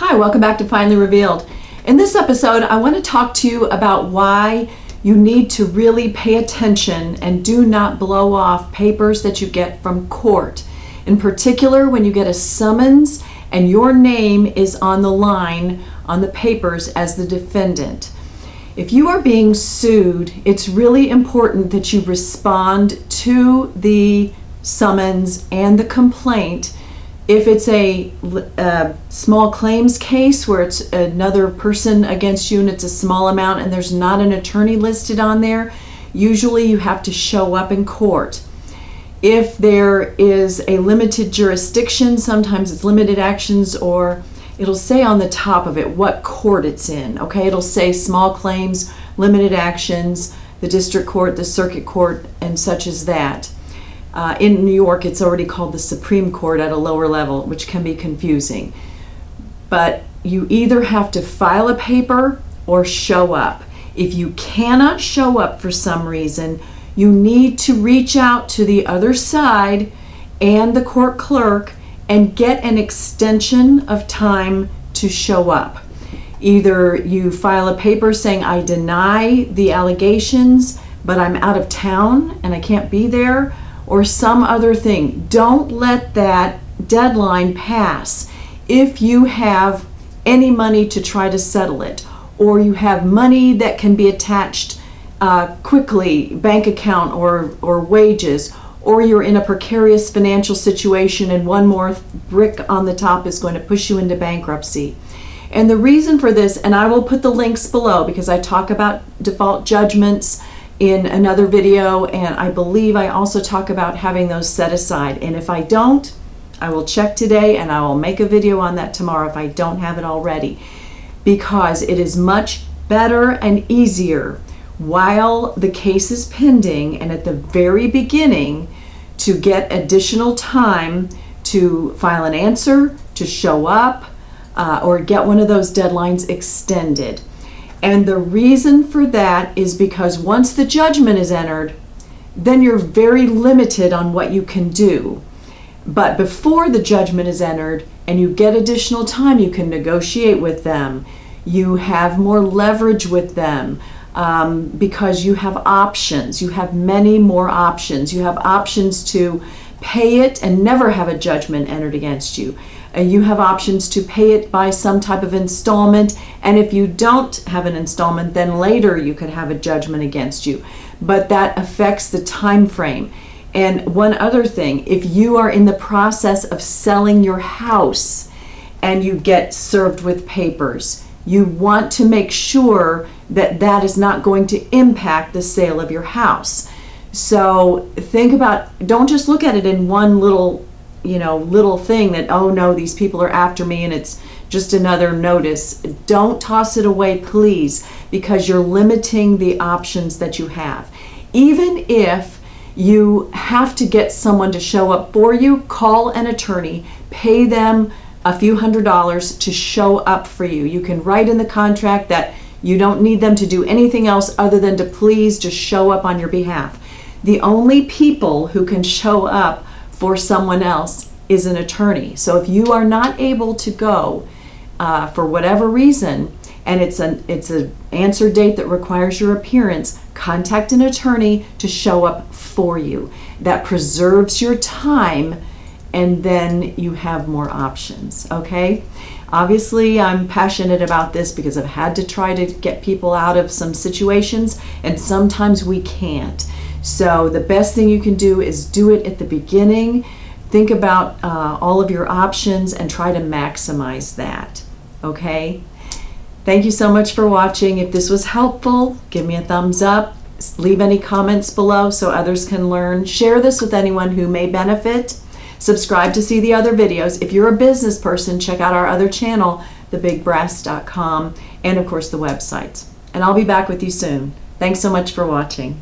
Hi, welcome back to Finally Revealed. In this episode, I want to talk to you about why you need to really pay attention and do not blow off papers that you get from court. In particular, when you get a summons and your name is on the line on the papers as the defendant. If you are being sued, it's really important that you respond to the summons and the complaint. If it's a small claims case where it's another person against you and it's a small amount and there's not an attorney listed on there, usually you have to show up in court. If there is a limited jurisdiction, sometimes it's limited actions, or it'll say on the top of it what court it's in. Okay, it'll say small claims, limited actions, the district court, the circuit court, and such as that. In New York, it's already called the Supreme Court at a lower level, which can be confusing. But you either have to file a paper or show up. If you cannot show up for some reason, you need to reach out to the other side and the court clerk and get an extension of time to show up. Either you file a paper saying, I deny the allegations, but I'm out of town and I can't be there, or some other thing. Don't let that deadline pass. If you have any money to try to settle it, or you have money that can be attached quickly, bank account or wages, or you're in a precarious financial situation and one more brick on the top is going to push you into bankruptcy. And the reason for this, and I will put the links below because I talk about default judgments in another video, and I believe I also talk about having those set aside. And if I don't, I will check today and I will make a video on that tomorrow if I don't have it already, because it is much better and easier while the case is pending and at the very beginning to get additional time to file an answer, to show up, or get one of those deadlines extended. And the reason for that is because once the judgment is entered, then you're very limited on what you can do. But before the judgment is entered and you get additional time, you can negotiate with them. You have more leverage with them because you have options. You have many more options. You have options to pay it and never have a judgment entered against you. You have options to pay it by some type of installment, and if you don't have an installment, then later you could have a judgment against you. But that affects the time frame. And one other thing, if you are in the process of selling your house and you get served with papers, you want to make sure that that is not going to impact the sale of your house. So think about, don't just look at it in one little thing that, oh no, these people are after me and it's just another notice. Don't toss it away, please, because you're limiting the options that you have. Even if you have to get someone to show up for you, call an attorney, pay them a few $100s to show up for you. You can write in the contract that you don't need them to do anything else other than to please just show up on your behalf. The only people who can show up for someone else is an attorney. So if you are not able to go for whatever reason, and it's an answer date that requires your appearance, contact an attorney to show up for you. That preserves your time, and then you have more options, okay? Obviously, I'm passionate about this because I've had to try to get people out of some situations, and sometimes we can't. So the best thing you can do is do it at the beginning. Think about all of your options and try to maximize that, okay? Thank you so much for watching. If this was helpful, give me a thumbs up. Leave any comments below so others can learn. Share this with anyone who may benefit. Subscribe to see the other videos. If you're a business person, check out our other channel, thebigbrass.com, and of course the website. And I'll be back with you soon. Thanks so much for watching.